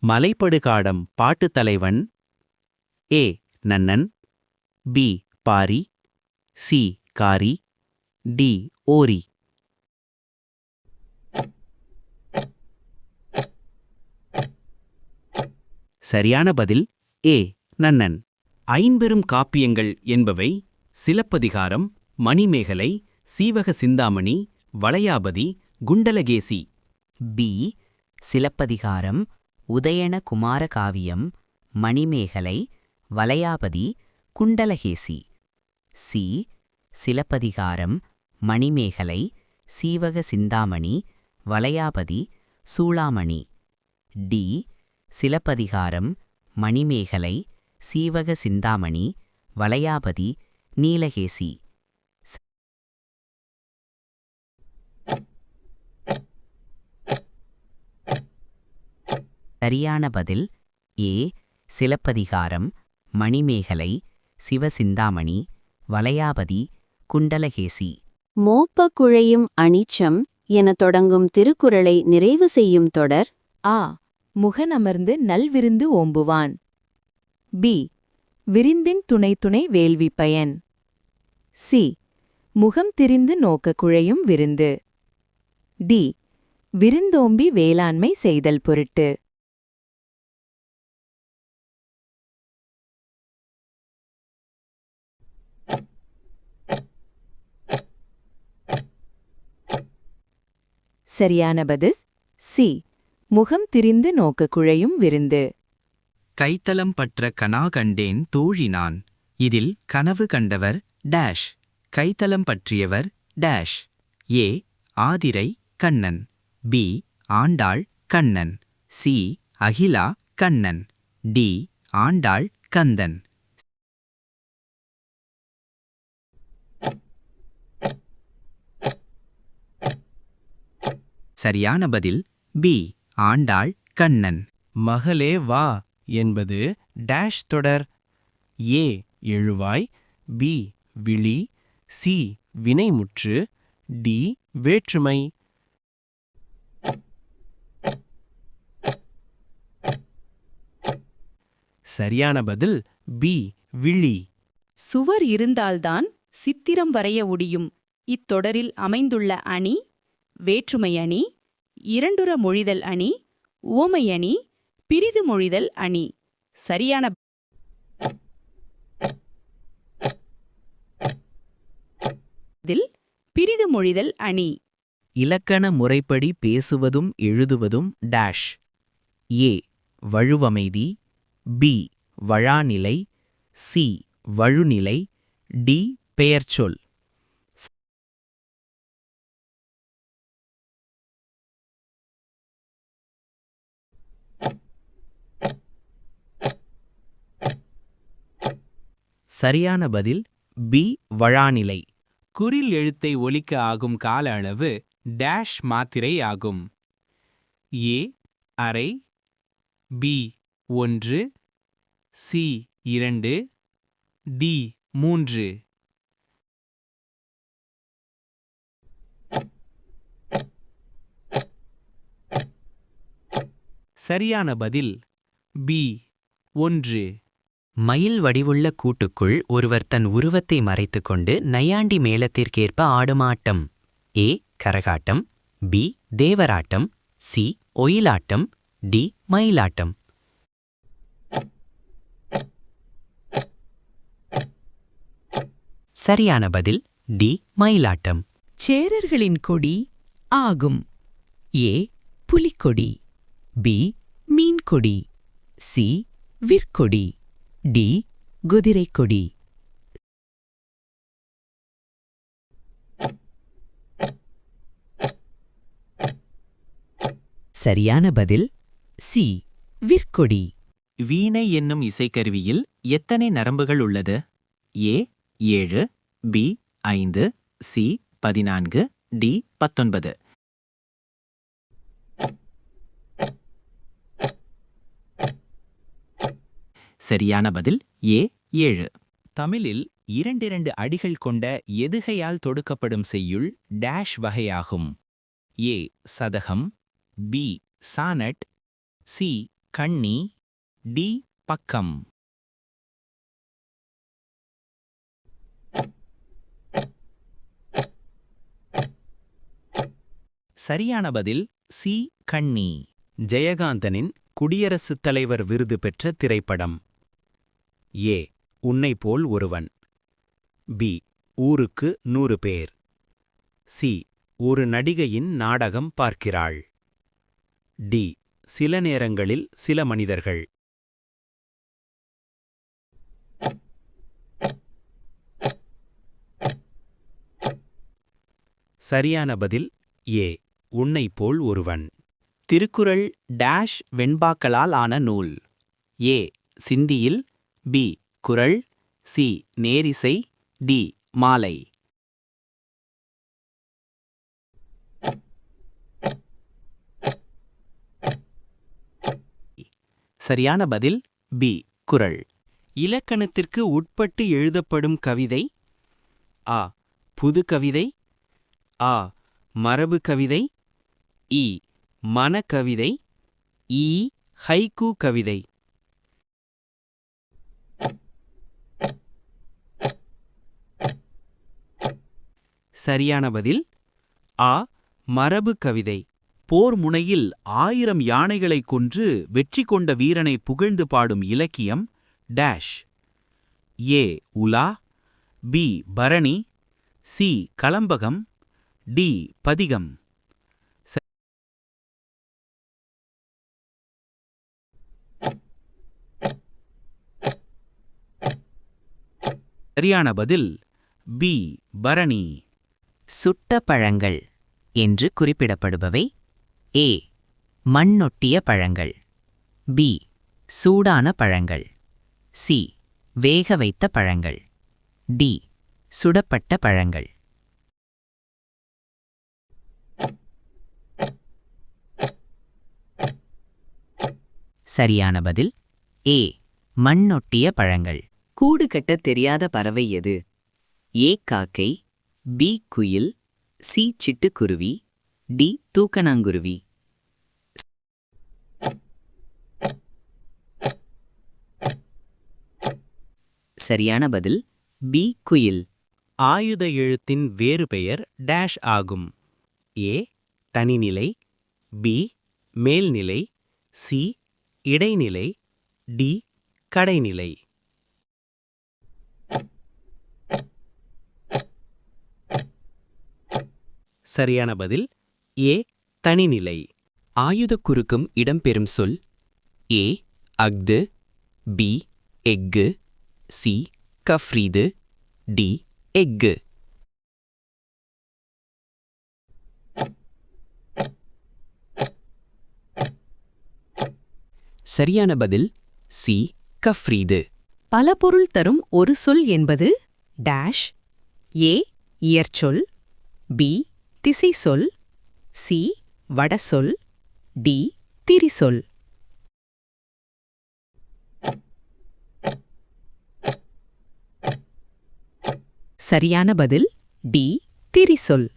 மலைப்படுகாடம் பாட்டுத் தலைவன். ஏ Nannan, B Pari, C காரி, D ஓரி. சரியான பதில் ஏ நன்னன். ஐம்பெரும் காப்பியங்கள் என்பவை சிலப்பதிகாரம், மணிமேகலை, சீவக சிந்தாமணி, வளையாபதி, குண்டலகேசி. பி சிலப்பதிகாரம், உதயண குமார காவியம், மணிமேகலை, வளையாபதி, குண்டலகேசி. சி சிலப்பதிகாரம், மணிமேகலை, சீவக சிந்தாமணி, வளையாபதி, சூளாமணி. டி சிலப்பதிகாரம், மணிமேகலை, சீவக சிந்தாமணி, வளையாபதி, நீலகேசி. சரியான பதில் ஏ சிலப்பதிகாரம், மணிமேகலை, சிவசிந்தாமணி, வளையாபதி, குண்டலகேசி. மோப்ப குழையும் அனிச்சம் என தொடங்கும் திருக்குறளை நிறைவு செய்யும் தொடர். ஆ முகனமர்ந்து நல்விருந்து ஓம்புவான். பி விரிந்தின் துணை வேள்வி பயன். சி முகம் திரிந்து நோக்க குழையும் விருந்து. டி விருந்தோம்பி வேளாண்மை செய்தல் பொருட்டு. சரியான பதில் சி முகம் திரிந்து நோக்க குழையும் விருந்து. கைத்தலம் பற்ற கனா கண்டேன் தோழினான். இதில் கனவு கண்டவர் டேஷ். கைத்தலம் பற்றியவர் dash. A Aathirai Kannan, B Andal Kannan, C Akila Kannan, D Andal Kandan. சரியான பதில் பி ஆண்டாள் கண்ணன். மகளே வா என்பது டேஷ் தொடர். ஏ எழுவாய், பி விழி, சி வினைமுற்று, டி வேற்றுமை. சரியான பதில் பி விழி. சுவர் இருந்தால்தான் சித்திரம் வரைய முடியும். இத்தொடரில் அமைந்துள்ள அணி வேற்றுமை அணி, இரண்டுற மொழிதல் அணி, உவமை அணி, பிரிது மொழிதல் அணி. சரியான பதில் பிரிது மொழிதல் அணி. இலக்கண முறைப்படி பேசுவதும் எழுதுவதும் டேஷ். ஏ வழுவமைதி, பி வழாநிலை, சி வழுநிலை, டி பெயர்ச்சொல். சரியான பதில் பி வழாநிலை. குறில் எழுத்தை ஒலிக்க ஆகும் கால அளவு டேஷ் மாத்திரை ஆகும். ஏ அரை, பி 1, சி 2, டி 3. சரியான பதில் பி 1. மயில் வடிவுள்ள கூட்டுக்குள் ஒருவர் தன் உருவத்தை மறைத்துக்கொண்டு நையாண்டி மேளத்திற்கேற்ப ஆடுமாட்டம். ஏ கரகாட்டம், பி தேவராட்டம், சி ஒயிலாட்டம், டி மயிலாட்டம். சரியான பதில் டி மயிலாட்டம். சேரர்களின் கொடி ஆகும். ஏ புலிக்கொடி, பி மீன்கொடி, சி விற்கொடி, டி குதிரைக்கொடி. சரியான பதில் சி விற்கொடி. வீணை என்னும் இசைக்கருவியில் எத்தனை நரம்புகள் உள்ளது? ஏ 7, பி 5, சி 14, டி 19. சரியான பதில் ஏ 7. தமிழில் 2 அடிகள் கொண்ட எதுகையால் தொடுக்கப்படும் செய்யுள் டேஷ் வகையாகும். ஏ சதகம், பி சானட், சி கண்ணி, டி பக்கம். சரியான பதில் சி கண்ணி. ஜெயகாந்தனின் குடியரசுத் தலைவர் விருது பெற்ற திரைப்படம். ஏ உன்னை போல் ஒருவன். பி ஊருக்கு 100 பேர். சி ஒரு நடிகையின் நாடகம் பார்க்கிறாள். டி சில நேரங்களில் சில மனிதர்கள். சரியான பதில் ஏ உன்னை போல் ஒருவன். திருக்குறள் டேஷ் வெண்பாக்களால் ஆன நூல். ஏ சிந்தியில், பி குறள், சி நேரிசை, டி மாலை. சரியான பதில் பி குறள். இலக்கணத்திற்கு உட்பட்டு எழுதப்படும் கவிதை. ஆ புது கவிதை, ஆ மரபு கவிதை, இ மனக்கவிதை, ஈ ஹைக்கூ கவிதை. சரியான பதில் ஆ மரபு கவிதை. போர் முனையில் 1000 யானைகளைக் கொன்று வெற்றி கொண்ட வீரனை புகழ்ந்து பாடும் இலக்கியம் டேஷ். ஏ உலா, பி பரணி, சி கலம்பகம், டி பதிகம். சரியான பதில் பி பரணி. சுட்ட பழங்கள் என்று குறிப்பிடப்படுபவை. ஏ மண்ணொட்டிய பழங்கள், பி சூடான பழங்கள், சி வேக வைத்த பழங்கள், டி சுடப்பட்ட பழங்கள். சரியான பதில் ஏ மண்ணொட்டிய பழங்கள். கூடு கட்டத் தெரியாத பறவை எது? ஏ காக்கை, பி குயில், சி சிட்டுக்குருவி, டி தூக்கணாங்குருவி. சரியான பதில் பி குயில். ஆயுத எழுத்தின் வேறு பெயர் டேஷ் ஆகும். ஏ தனிநிலை, பி மேல்நிலை, சி இடைநிலை, டி கடைநிலை. சரியான பதில் ஏ தனிநிலை. ஆயுதக் குறுக்கம் இடம்பெறும் சொல். ஏ அஃது, பி எஃகு, சி கஃப்ரீது, டி எஃகு. சரியான பதில் சி கஃப்ரீது. பல பொருள் தரும் ஒரு சொல் என்பது டேஷ். ஏ இயற்சொல், பி திசைச்சொல், சி வடசொல், டி திரிசொல். சரியான பதில் டி திரிசொல்.